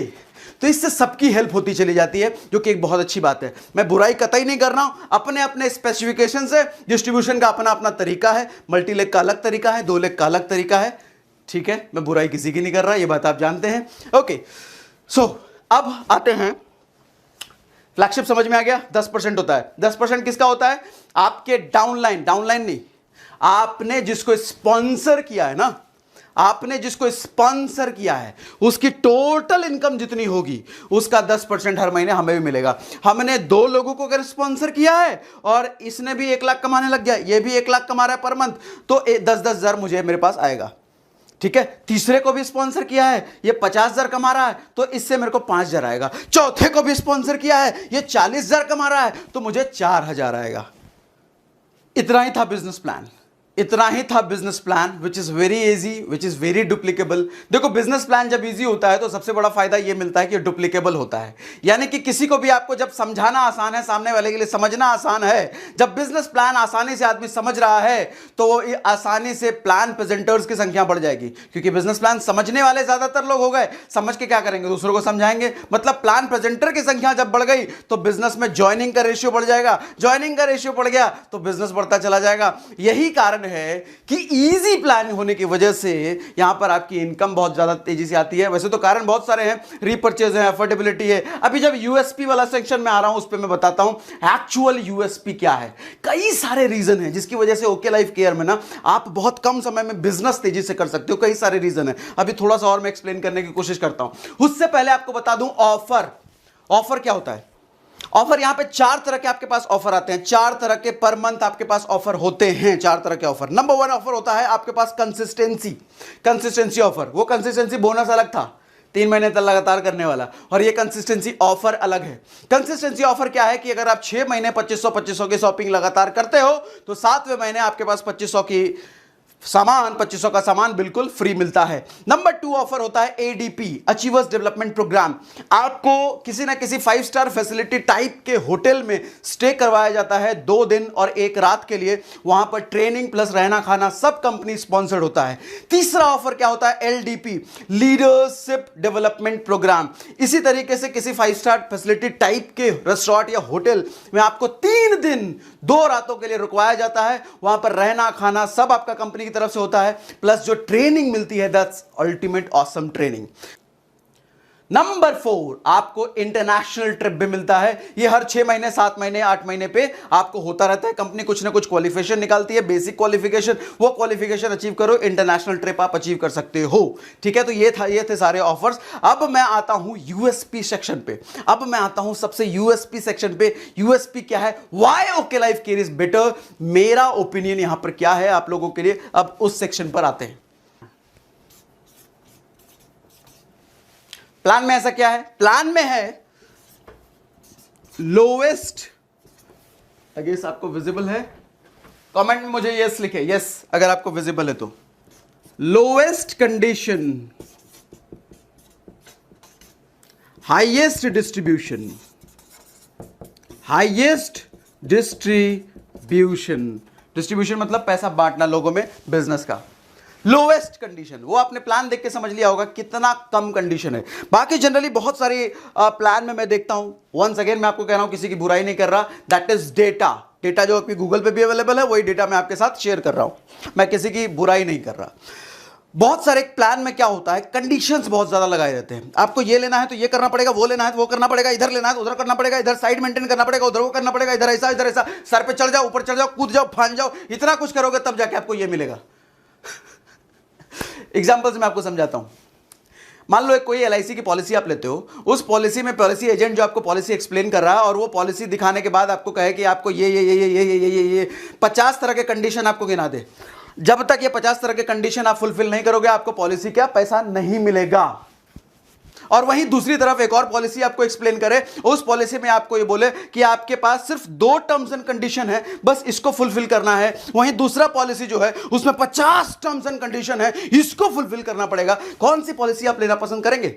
तो इससे सबकी हेल्प होती चली जाती है, जो कि एक बहुत अच्छी बात है। मैं बुराई कतई नहीं कर रहा हूं, अपने अपने स्पेसिफिकेशन से डिस्ट्रीब्यूशन का अपना अपना तरीका है। मल्टीलेग का अलग तरीका है, 2 लेग का अलग तरीका है, ठीक है? मैं बुराई किसी की नहीं कर रहा, ये बात आप जानते हैं। ओके, सो अब आते हैं, फ्लैगशिप समझ में आ गया? 10% होता है। 10% किसका होता है? आपके डाउनलाइन नहीं, आपने जिसको स्पॉन्सर किया है ना, आपने जिसको स्पॉन्सर किया है उसकी टोटल इनकम जितनी होगी उसका 10% हर महीने हमें भी मिलेगा। हमने 2 लोगों को अगर स्पॉन्सर किया है और इसने भी 1 लाख कमाने लग गया, ये भी 1 लाख कमा रहा है पर मंथ, तो 10-10 हजार मुझे मेरे पास आएगा, ठीक है? तीसरे को भी स्पॉन्सर किया है, ये 50,000 कमा रहा है तो इससे मेरे को 5,000 आएगा। चौथे को भी स्पॉन्सर किया है, ये 40,000 कमा रहा है तो मुझे 4,000 आएगा। इतना ही था बिजनेस प्लान, इतना ही था business plan, which is very easy, which is very duplicable. देखो, बिजनेस प्लान जब इजी होता है तो सबसे बड़ा फायदा यह मिलता है कि डुप्लीकेबल होता है, यानी कि किसी को भी आपको जब समझाना आसान है, सामने वाले के लिए समझना आसान है। जब बिजनेस प्लान आसानी से आदमी समझ रहा है तो वो आसानी से प्लान प्रेजेंटर्स की संख्या बढ़ जाएगी, क्योंकि बिजनेस प्लान समझने वाले ज्यादातर लोग हो गए, समझ के क्या करेंगे? दूसरों को समझाएंगे। मतलब प्लान प्रेजेंटर की संख्या जब बढ़ गई तो बिजनेस में ज्वाइनिंग का रेशियो बढ़ जाएगा, ज्वाइनिंग का रेशियो बढ़ गया तो बिजनेस बढ़ता चला जाएगा। यही कारण है कि इजी प्लान होने की वजह से यहां पर आपकी इनकम बहुत ज्यादा तेजी से आती है। वैसे तो कारण बहुत सारे हैं, रीपर्चेज है, अफोर्डेबिलिटी है। अभी जब यूएसपी वाला सेक्शन में आ रहा हूं उस पर मैं बताता हूं एक्चुअल यूएसपी क्या है। कई सारे रीजन है जिसकी वजह से ओके लाइफ केयर में ना आप बहुत कम समय में बिजनेस तेजी से कर सकते हो। कई सारे रीजन है, अभी थोड़ा सा और मैं एक्सप्लेन करने की कोशिश करता हूं। उससे पहले आपको बता दूं ऑफर क्या होता है। ऑफर, यहां पे 4 तरह के आपके पास ऑफर आते हैं, 4 तरह के पर मंथ आपके पास ऑफर होते हैं। 4 तरह के ऑफर। नंबर 1 ऑफर होता है आपके पास कंसिस्टेंसी ऑफर। वो कंसिस्टेंसी बोनस अलग था, 3 महीने तक लगातार करने वाला, और ये कंसिस्टेंसी ऑफर अलग है। कंसिस्टेंसी ऑफर क्या है कि अगर आप 6 महीने 2500 की शॉपिंग लगातार करते हो तो 7वें महीने आपके पास 2500 की सामान 2500 का सामान बिल्कुल फ्री मिलता है। नंबर 2 ऑफर होता है ADP, अचीवर्स डेवलपमेंट प्रोग्राम। आपको किसी ना किसी 5 स्टार फैसिलिटी टाइप के होटल में स्टे करवाया जाता है 2 दिन और 1 रात के लिए। वहां पर ट्रेनिंग प्लस रहना खाना सब कंपनी स्पॉन्सर्ड होता है। तीसरा ऑफर क्या होता है? LDP, leadership development program. इसी तरीके से किसी 5 स्टार फैसिलिटी टाइप के रेस्टोरेंट या होटल में आपको 3 दिन 2 रातों के लिए रुकवाया जाता है। वहां पर रहना खाना सब आपका कंपनी की तरफ से होता है, प्लस जो ट्रेनिंग मिलती है that's ultimate awesome training. Number 4, आपको इंटरनेशनल ट्रिप भी मिलता है। ये हर 6 महीने 7 महीने 8 महीने पे आपको होता रहता है। कंपनी कुछ ना कुछ क्वालिफिकेशन निकालती है, बेसिक क्वालिफिकेशन, वो क्वालिफिकेशन अचीव करो, इंटरनेशनल ट्रिप आप अचीव कर सकते हो। ठीक है, तो ये थे सारे ऑफर्स। अब मैं आता हूं यूएसपी सेक्शन पे। अब मैं आता हूं सबसे यूएसपी सेक्शन पे। यूएसपी क्या है? Why okay Life Care is better. मेरा ओपिनियन यहां पर क्या है आप लोगों के लिए, अब उस सेक्शन पर आते हैं। प्लान में ऐसा क्या है? प्लान में है लोवेस्ट, अगेंस्ट आपको विजिबल है, कमेंट में मुझे यस लिखे, यस अगर आपको विजिबल है तो। Lowest condition, highest distribution, highest distribution. Distribution मतलब पैसा बांटना लोगों में, बिजनेस का। लोवेस्ट कंडीशन, वो आपने प्लान देख के समझ लिया होगा कितना कम कंडीशन है। बाकी जनरली बहुत सारे प्लान में मैं देखता हूं, वंस अगेन मैं आपको कह रहा हूं, किसी की बुराई नहीं कर रहा, दैट इज डेटा। डेटा जो आपकी गूगल पे भी अवेलेबल है, वही डेटा मैं आपके साथ शेयर कर रहा हूं, मैं किसी की बुराई नहीं कर रहा। बहुत सारे प्लान में क्या होता है, कंडीशंस बहुत ज्यादा लगाए रहते हैं। आपको ये लेना है तो ये करना पड़ेगा, वो लेना है तो वो करना पड़ेगा, इधर लेना है तो उधर करना पड़ेगा, इधर साइड मेंटेन करना पड़ेगा, उधर वो करना पड़ेगा, इधर ऐसा, सर पे चढ़ जाओ, ऊपर चढ़ जाओ, कूद जाओ, फान जाओ, इतना कुछ करोगे तब जाके आपको ये मिलेगा। एग्जाम्पल से मैं आपको समझाता हूं। मान लो एक कोई LIC की पॉलिसी आप लेते हो, उस पॉलिसी में पॉलिसी एजेंट जो आपको पॉलिसी एक्सप्लेन कर रहा है और वो पॉलिसी दिखाने के बाद आपको कहे कि आपको ये 50 तरह के कंडीशन आपको गिना दे। जब तक ये 50 तरह के कंडीशन आप फुलफिल नहीं करोगे, आपको पॉलिसी का पैसा नहीं मिलेगा। और वहीं दूसरी तरफ एक और पॉलिसी आपको एक्सप्लेन करे, उस पॉलिसी में आपको ये बोले कि आपके पास सिर्फ 2 टर्म्स एंड कंडीशन है, बस इसको फुलफिल करना है। वहीं दूसरा पॉलिसी जो है उसमें 50 टर्म्स एंड कंडीशन है, इसको फुलफिल करना पड़ेगा। कौन सी पॉलिसी आप लेना पसंद करेंगे?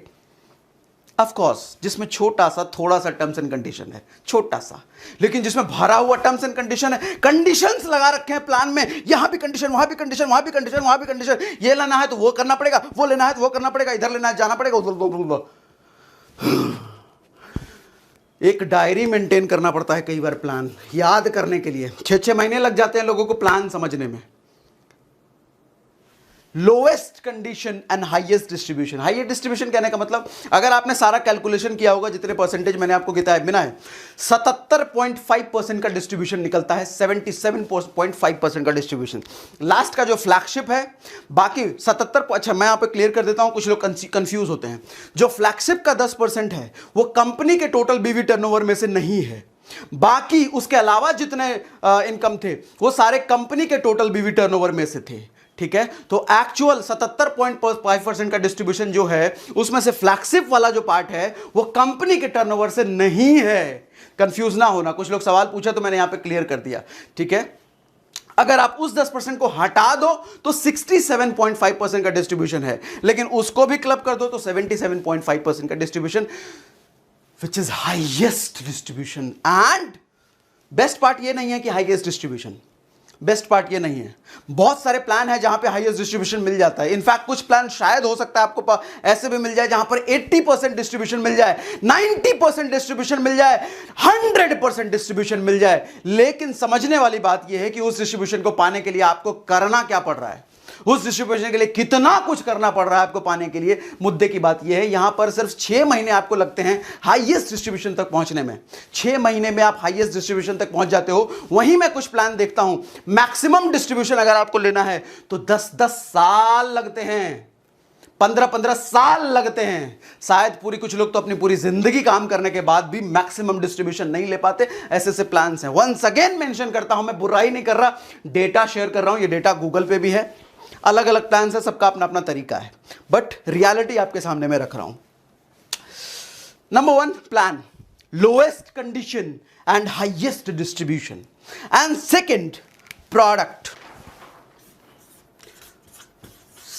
ऑफ कोर्स जिसमें छोटा सा थोड़ा सा टर्म्स एंड कंडीशन है, छोटा सा, लेकिन जिसमें भरा हुआ टर्म्स एंड कंडीशन है। कंडीशंस लगा रखे हैं प्लान में, यहां भी कंडीशन, वहां भी कंडीशन, वहां भी कंडीशन, वहां भी कंडीशन। ये लेना है तो वो करना पड़ेगा, वो लेना है तो वो करना पड़ेगा, इधर लेना है जाना पड़ेगा, उधर। एक डायरी मेंटेन करना पड़ता है कई बार प्लान याद करने के लिए, 6-6 महीने लग जाते हैं लोगों को प्लान समझने में। Lowest condition and highest distribution. Highest distribution कहने का मतलब, अगर आपने सारा कैलकुलेशन किया होगा, जितने परसेंटेज मैंने आपको गिना है, 77.5% का डिस्ट्रीब्यूशन निकलता है, 77.5% का डिस्ट्रीब्यूशन। लास्ट का जो फ्लैगशिप है, बाकी 77, अच्छा मैं यहां पे क्लियर कर देता हूं, कुछ लोग कंफ्यूज होते हैं। जो फ्लैगशिप का 10% है वो कंपनी के टोटल बीवी टर्नओवर में से नहीं है, बाकी उसके अलावा जितने इनकम थे वो सारे कंपनी के टोटल बीवी टर्नओवर में से थे। ठीक है, तो एक्चुअल 77.5% का डिस्ट्रीब्यूशन जो है उसमें से फ्लैगशिप वाला जो पार्ट है वो कंपनी के टर्नओवर से नहीं है। कंफ्यूज ना होना, कुछ लोग सवाल पूछा तो मैंने यहां पे क्लियर कर दिया। ठीक है, अगर आप उस 10% को हटा दो तो 67.5% का डिस्ट्रीब्यूशन है, लेकिन उसको भी क्लब कर दो तो 77.5% का distribution, which is highest distribution. And best part ये नहीं है कि हाईएस्ट डिस्ट्रीब्यूशन, बेस्ट पार्ट ये नहीं है। बहुत सारे प्लान है जहां पे हाईएस्ट डिस्ट्रीब्यूशन मिल जाता है। इनफैक्ट कुछ प्लान शायद हो सकता है आपको ऐसे भी मिल जाए जहां पर 80% डिस्ट्रीब्यूशन मिल जाए, 90% डिस्ट्रीब्यूशन मिल जाए, 100% डिस्ट्रीब्यूशन मिल जाए। लेकिन समझने वाली बात यह है कि उस डिस्ट्रीब्यूशन को पाने के लिए आपको करना क्या पड़ रहा है, उस डिस्ट्रीब्यूशन के लिए कितना कुछ करना पड़ रहा है आपको पाने के लिए। मुद्दे की बात यह है, यहां पर सिर्फ 6 महीने आपको लगते हैं हाईएस्ट डिस्ट्रीब्यूशन तक पहुंचने में। 6 महीने में आप हाईएस्ट डिस्ट्रीब्यूशन तक पहुंच जाते हो। वहीं मैं कुछ प्लान देखता हूं, मैक्सिमम डिस्ट्रीब्यूशन अगर आपको लेना है तो 10-10 साल लगते हैं, 15-15 साल लगते हैं। शायद कुछ लोग तो अपनी पूरी जिंदगी काम करने के बाद भी मैक्सिमम डिस्ट्रीब्यूशन नहीं ले पाते। ऐसे प्लान्स हैं। वंस अगेन मेंशन करता हूं, मैं बुराई नहीं कर रहा, डेटा शेयर कर रहा हूं। ये डेटा गूगल पे भी है, अलग अलग प्लान है, सबका अपना अपना तरीका है, बट रियलिटी आपके सामने में रख रहा हूं। Number 1 plan, lowest condition and highest distribution. And second, product.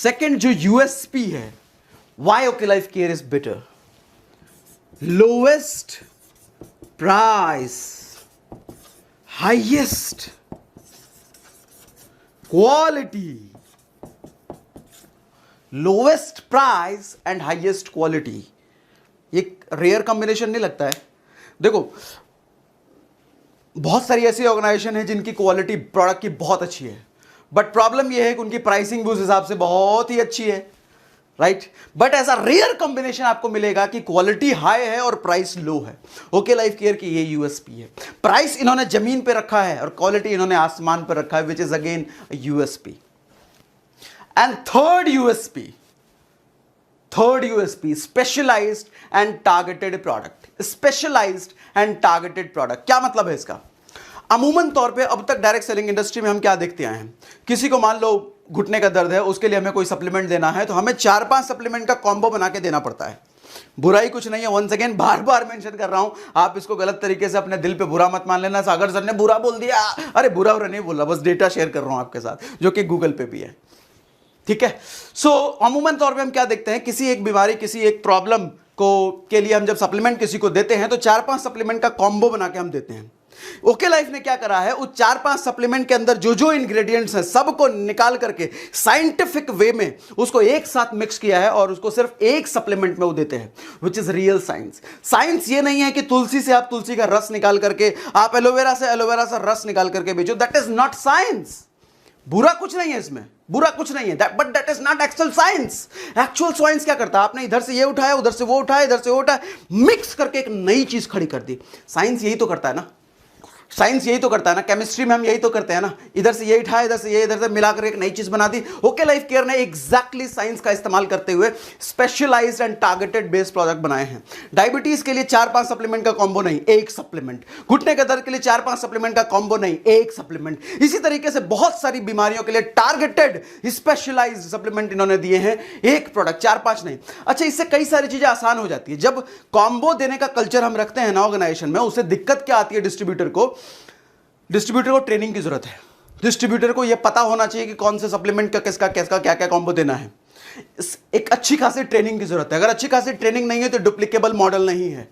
Second जो यूएसपी है, why OK Life Care is better, lowest price, highest quality, lowest price and highest quality. ये रेयर कॉम्बिनेशन नहीं लगता है? देखो, बहुत सारी ऐसी ऑर्गेनाइजेशन है जिनकी क्वालिटी प्रोडक्ट की बहुत अच्छी है, बट प्रॉब्लम यह है कि उनकी प्राइसिंग भी उस हिसाब से बहुत ही अच्छी है, राइट? बट ऐसा रेयर कॉम्बिनेशन आपको मिलेगा कि क्वालिटी हाई है और प्राइस लो है। ओके लाइफ केयर की ये यूएसपी है। प्राइस इन्होंने जमीन पे रखा है और क्वालिटी इन्होंने आसमान पे रखा है, which is again USP. And third USP, specialized and targeted product. Specialized and targeted product क्या मतलब है इसका? अमूमन तौर पे अब तक डायरेक्ट सेलिंग इंडस्ट्री में हम क्या देखते आए हैं, किसी को मान लो घुटने का दर्द है, उसके लिए हमें कोई सप्लीमेंट देना है तो हमें 4-5 सप्लीमेंट का कॉम्बो बना के देना पड़ता है। बुराई कुछ नहीं है, वंस अगेन बार बार मेंशन कर रहा हूं, आप इसको गलत तरीके से अपने दिल पे बुरा मत मान लेना, सागर सर ने बुरा बोल दिया। अरे बुरा नहीं बोल रहा, बस डेटा शेयर कर रहा हूं आपके साथ, जो कि गूगल पे भी है, ठीक है? सो अमूमन तौर पे हम क्या देखते हैं, किसी एक बीमारी, किसी एक प्रॉब्लम के लिए हम जब सप्लीमेंट किसी को देते हैं तो 4-5 सप्लीमेंट का कॉम्बो बना के हम देते हैं। ओके लाइफ ने क्या करा है, उस 4-5 सप्लीमेंट के अंदर जो जो इंग्रेडिएंट्स हैं सबको निकाल करके साइंटिफिक वे में उसको एक साथ मिक्स किया है और उसको सिर्फ एक सप्लीमेंट में वो देते हैं, which is real science. Science ये नहीं है कि तुलसी से आप तुलसी का रस निकाल करके, आप एलोवेरा से रस निकाल करके बेचो, दैट इज नॉट साइंस। बुरा कुछ नहीं है इसमें, बुरा कुछ नहीं है, but that is not actual science. Actual science क्या करता है, आपने इधर से ये उठाया, उधर से वो उठाया, इधर से वो उठाया, मिक्स करके एक नई चीज खड़ी कर दी। साइंस यही तो करता है ना, साइंस यही तो करता है ना, केमिस्ट्री में हम यही तो करते हैं ना, इधर से ये उठाया, इधर से ये, इधर से मिलाकर एक नई चीज बना दी। ओके लाइफ केयर ने एग्जैक्टली साइंस का इस्तेमाल करते हुए specialized and targeted based product बनाए हैं। डायबिटीज के लिए 4-5 सप्लीमेंट का कॉम्बो नहीं, एक सप्लीमेंट। घुटने के दर्द के लिए 4-5 सप्लीमेंट का कॉम्बो नहीं, एक सप्लीमेंट। इसी तरीके से बहुत सारी बीमारियों के लिए टारगेटेड स्पेशलाइज्ड सप्लीमेंट इन्होंने दिए हैं, एक प्रोडक्ट, 4-5 नहीं। अच्छा, इससे कई सारी चीजें आसान हो जाती है। जब कॉम्बो देने का कल्चर हम रखते हैं ना ऑर्गेनाइजेशन में, उससे दिक्कत क्या आती है, डिस्ट्रीब्यूटर को ट्रेनिंग की जरूरत है। डिस्ट्रीब्यूटर को यह पता होना चाहिए कि कौन से सप्लीमेंट का किसका क्या क्या कॉम्बो देना है। एक अच्छी खासी ट्रेनिंग की जरूरत है। अगर अच्छी खासी ट्रेनिंग नहीं है तो डुप्लीकेबल मॉडल नहीं है,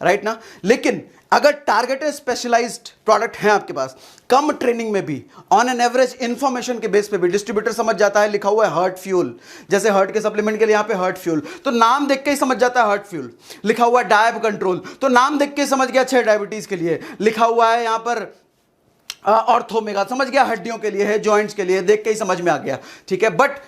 राइट ना? लेकिन अगर टारगेटेड स्पेशलाइज्ड प्रोडक्ट है आपके पास, कम ट्रेनिंग में भी, ऑन एन एवरेज इंफॉर्मेशन के बेस पे भी डिस्ट्रीब्यूटर समझ जाता है, लिखा हुआ है हार्ट फ्यूल, जैसे हार्ट के सप्लीमेंट के लिए यहां पे हार्ट फ्यूल, तो नाम देख के ही समझ जाता है हार्ट फ्यूल। लिखा हुआ है डायब कंट्रोल, तो नाम देख के समझ गया अच्छा डायबिटीज के लिए। लिखा हुआ है यहां पर ऑर्थोमेगा, समझ गया हड्डियों के लिए है, जॉइंट्स के लिए, देख के ही समझ में आ गया, ठीक है? बट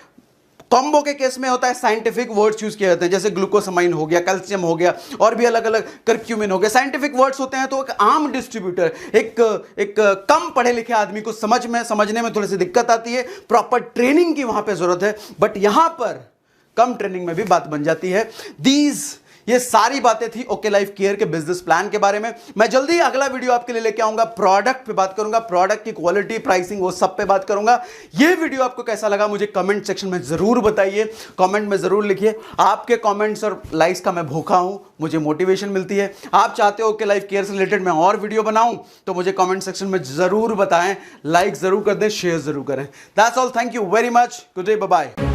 कॉम्बो के केस में होता है साइंटिफिक वर्ड्स यूज किए जाते हैं, जैसे ग्लूकोसामाइन हो गया, कैल्शियम हो गया, और भी अलग अलग, करक्यूमिन हो गया, साइंटिफिक वर्ड्स होते हैं। तो एक आम डिस्ट्रीब्यूटर, एक कम पढ़े लिखे आदमी को समझने में थोड़ी सी दिक्कत आती है, प्रॉपर ट्रेनिंग की वहां पे जरूरत है। बट यहां पर कम ट्रेनिंग में भी बात बन जाती है। ये सारी बातें थी ओके लाइफ केयर के बिजनेस प्लान के बारे में। मैं जल्दी अगला वीडियो आपके लिए लेके आऊंगा, प्रोडक्ट पे बात करूंगा, प्रोडक्ट की क्वालिटी, प्राइसिंग, वो सब पे बात करूंगा। ये वीडियो आपको कैसा लगा मुझे कमेंट सेक्शन में जरूर बताइए, कमेंट में जरूर लिखिए। आपके कमेंट्स और लाइक्स का मैं भूखा हूं, मुझे मोटिवेशन मिलती है। आप चाहते हो ओके लाइफ केयर से रिलेटेड मैं और वीडियो बनाऊं तो मुझे कमेंट सेक्शन में जरूर बताएं, लाइक जरूर कर दें, शेयर जरूर करें। That's all, thank you very much, good day, bye bye.